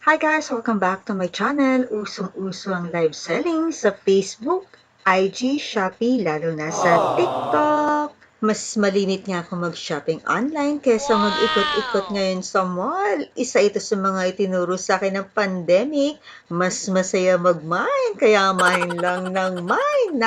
Hi guys! Welcome back to my channel. Usong-uso ang live selling sa Facebook, IG, Shopee, lalo na sa TikTok. Mas malimit nga ako mag-shopping online kaysa mag-ikot-ikot ngayon sa mall. Isa ito sa mga itinuro sa akin ng pandemic. Mas masaya mag-mine, kaya mine lang ng mine.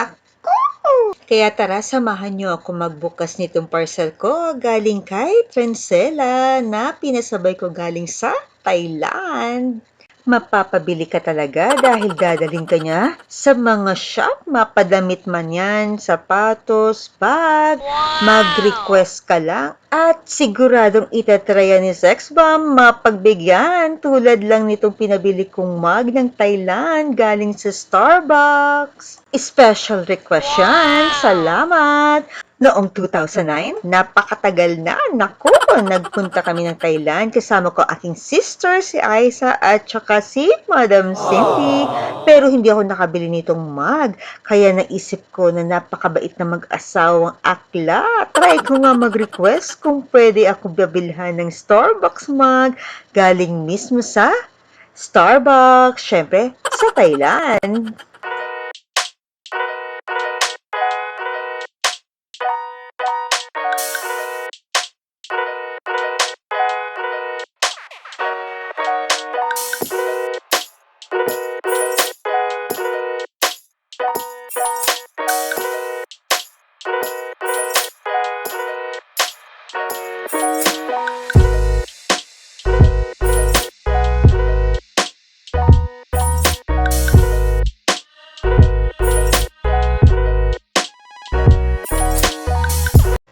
Kaya tara, samahan niyo ako magbukas nitong parcel ko galing kay TRENDSELLA na pinasabay ko galing sa Thailand. Mapapabili ka talaga dahil dadaling ka niya sa mga shop, mapadamit man yan, sapatos, bag, mag-request ka lang at siguradong itatrya ni Sexbomb mapagbigyan tulad lang nitong pinabili kong mug ng Thailand galing sa Starbucks. Special request yan, salamat! Noong 2009, napakatagal na. Naku, nagpunta kami ng Thailand. Kasama ko aking sister, si Aiza, at saka si Madam Cindy. Pero hindi ako nakabili nitong mug. Kaya naisip ko na napakabait na mag-asawang akla. Try ko nga mag-request kung pwede ako babilhan ng Starbucks mug galing mismo sa Starbucks. Syempre, sa Thailand.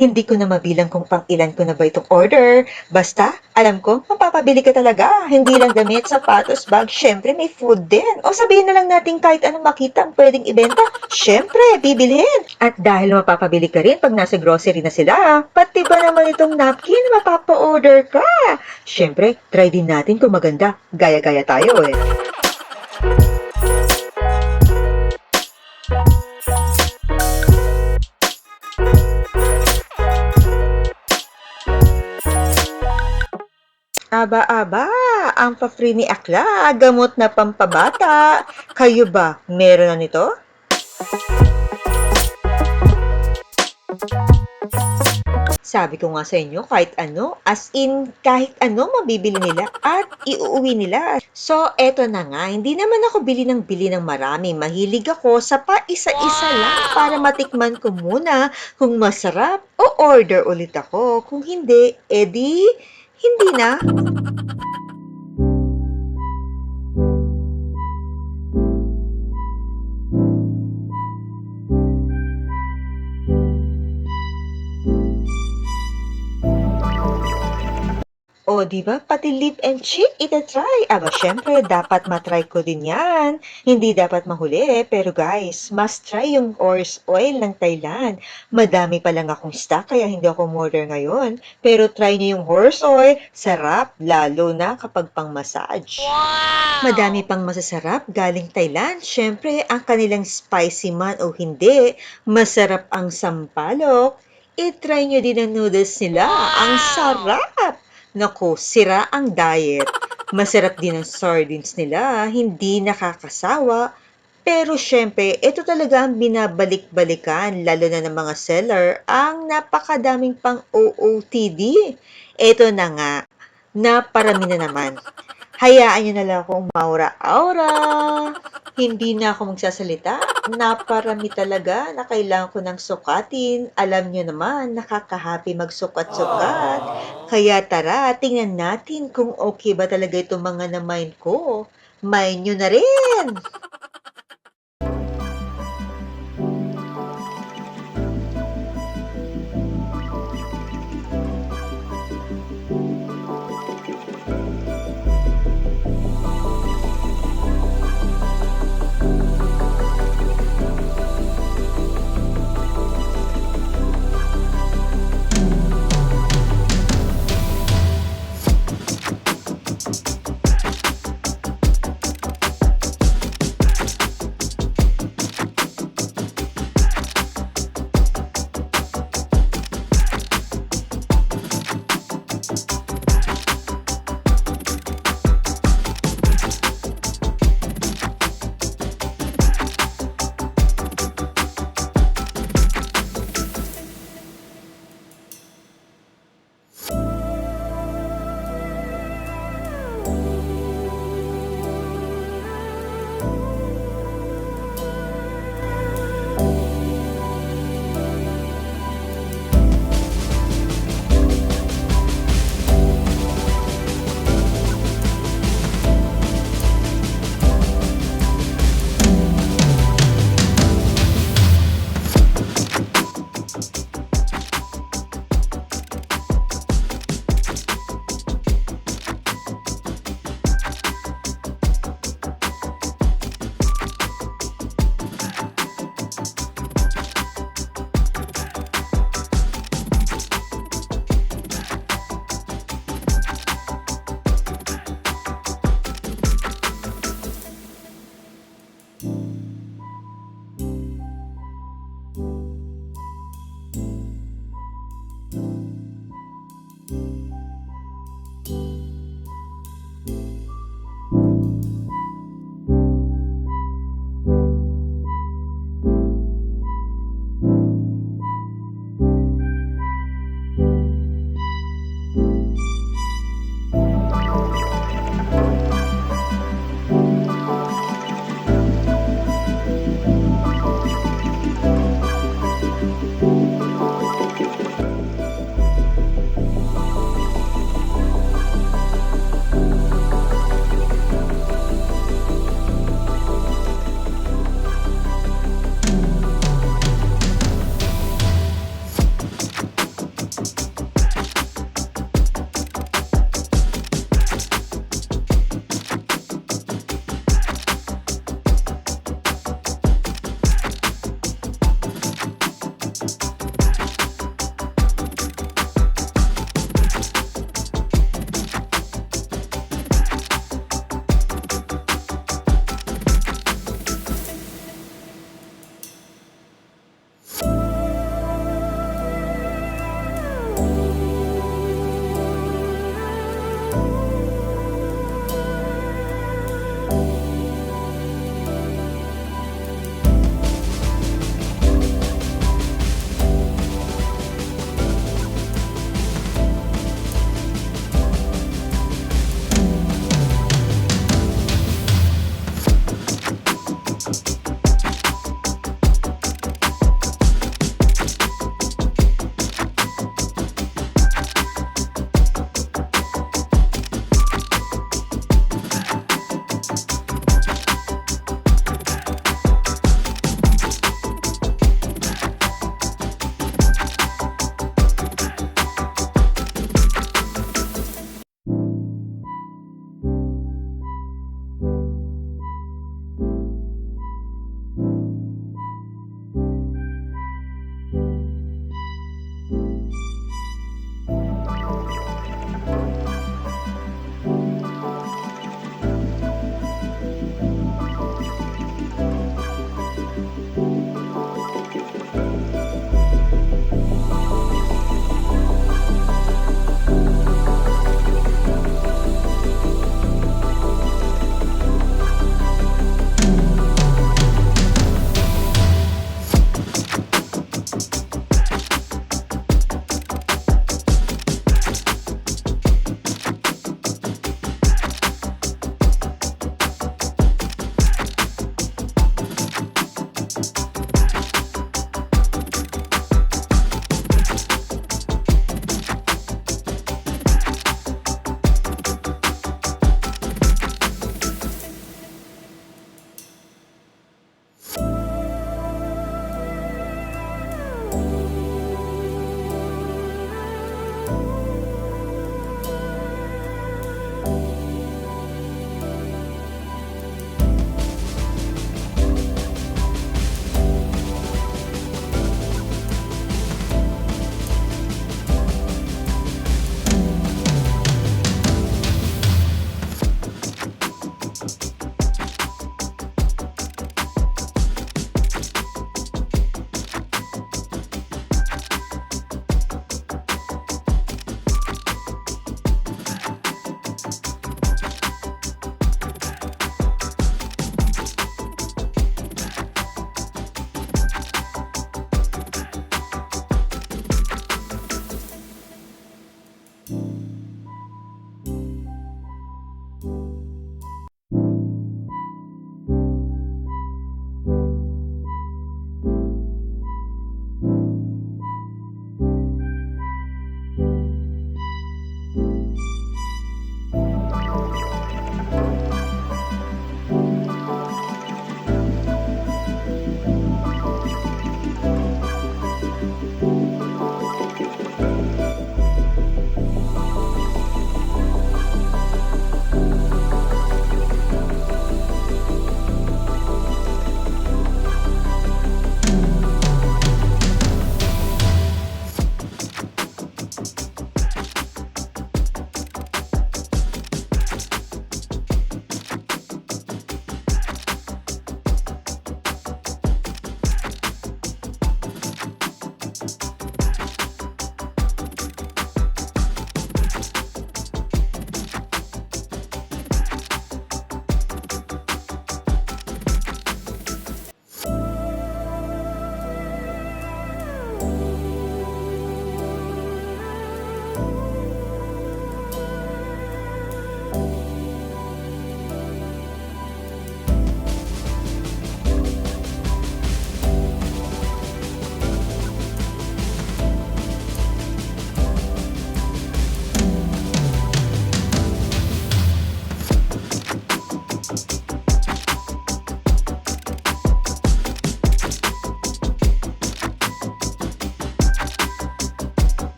Hindi ko na mabilang kung pang ilan ko na ba itong order. Basta, alam ko, mapapabili ka talaga. Hindi lang damit, sapatos, bag, syempre may food din. O sabihin na lang natin kahit anong makita ang pwedeng ibenta, syempre, bibilhin. At dahil mapapabili ka rin pag nasa grocery na sila, pati ba naman itong napkin, mapapa-order ka. Syempre, try din natin kung maganda. Gaya-gaya tayo eh. Aba-aba, ang pa-free ni Akla, gamot na pampabata. Kayo ba, meron na nito? Sabi ko nga sa inyo, kahit ano, as in, kahit ano mabibili nila at iuuwi nila. So, eto na nga, hindi naman ako bili ng marami. Mahilig ako sa pa-isa-isa lang para matikman ko muna kung masarap o order ulit ako. Kung hindi, edi, hindi na. O, di ba? Pati lip and cheek, ita-try. Aba, syempre, dapat matry ko din yan. Hindi dapat mahuli, pero guys, must try yung horse oil ng Thailand. Madami pa lang akong stock, kaya hindi ako order ngayon. Pero try niyo yung horse oil, sarap, lalo na kapag pang-massage. Madami pang masasarap galing Thailand. Syempre, ang kanilang spicy man o hindi, masarap ang sampalok. I-try nyo din ang noodles nila. Ang sarap! Naku, sira ang diet. Masarap din ang sardines nila, hindi nakakasawa. Pero syempre, ito talaga ang binabalik-balikan, lalo na ng mga seller, ang napakadaming pang OOTD. Ito na nga, naparami na naman. Hayaan nyo na lang akong maura-aura. Hindi na ako magsasalita. Naparami talaga na kailangan ko ng sukatin. Alam nyo naman, nakakahappy magsukat-sukat. Kaya tara, tingnan natin kung okay ba talaga itong mga na-mind ko. Mind nyo na rin!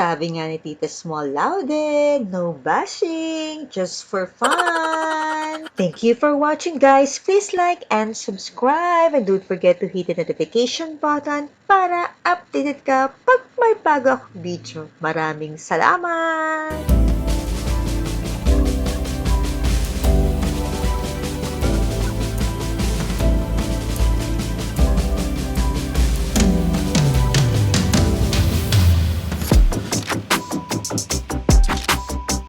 Sabi nga ni Tita Small Louded, no bashing, just for fun. Thank you for watching, guys. Please like and subscribe, and don't forget to hit the notification button para updated ka pag may bago akong video. Maraming salamat!